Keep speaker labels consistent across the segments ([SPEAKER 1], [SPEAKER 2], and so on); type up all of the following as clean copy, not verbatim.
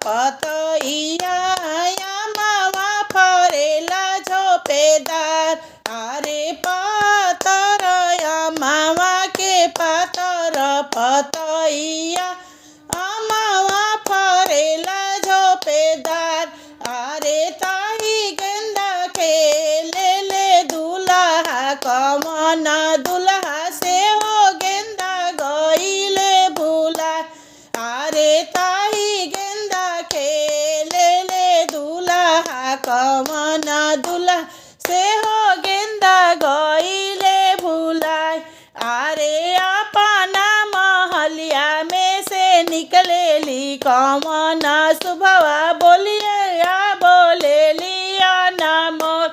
[SPEAKER 1] पतैया आमावा फरेला झोपेदार अरे पातर आमावा के पातर पतैया आमावा फरेला झोपेदार अरे ताही गेंदा खेले ले दुल्हा कमन दुल्हा से हो गेंदा गईले भूला अरे ताही गेंदा खेले ले दुल्हा कमन दुल्हा से हो गेंदा गईले भूला अरे अपना महलिया में से निकलेली कमन सुभवा बोलिया बोलेलिया नामोर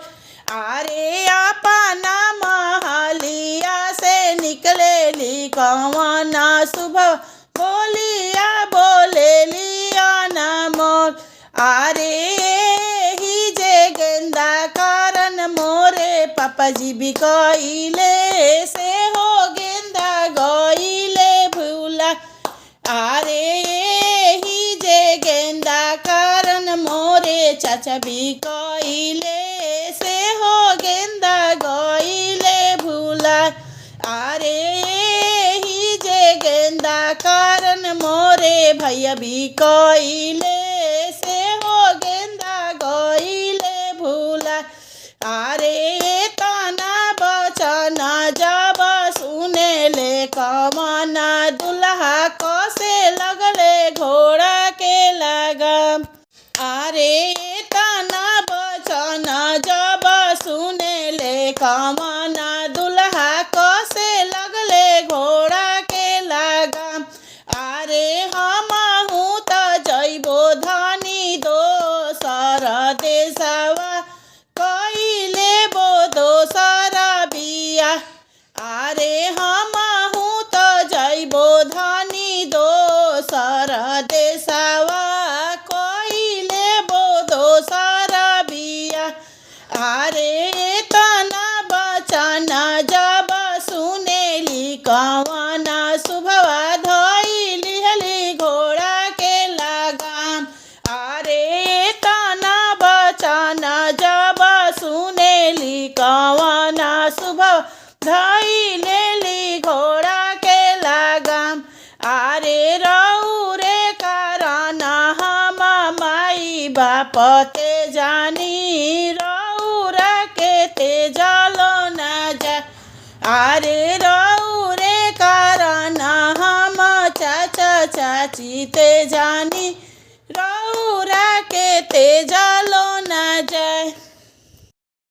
[SPEAKER 1] अरे अपना महलिया से निकलेली कमन सुभवा बोलिया बोलेलिया नामोर अरे ही जे गेंदा कारण मोरे पापा जी भी कइले से हो गेंदा गइले भूला अरे ही जे गेंदा कारण मोरे चाचा भी कइले से हो गेंदा गइले भूला अरे ही जे गेंदा कारण मोरे भैया भी कइले से हो गेंदा गइले भूला अरे तना बचन जब सुनेले कमन दुल्हा कसे लगले घोड़ा के लगाम अरे तना बचन जब सुनेले कमन दुल्हा कसे लगले घोड़ा के लगाम अरे हमहू त जइबो धनी दोसर देशवा कइले बो दोसर बिया अरे हमहू त जइबो धनी दोसर देशवा कइले बो दोसर बिया अरे तना बचन जब सुनेली कवन सुभवा धइली हली घोड़ा के लगाम अरे तना बचन जब सुनेली कवन सुभवा धइलेली घोड़ा के लगाम अरे रौरे कारण हम माई बाप ते जानी रौरा के ते जलो न जा अरे रौरे कारण हम चाचा चाची ते जानी रौरा के ते जलो न जाए।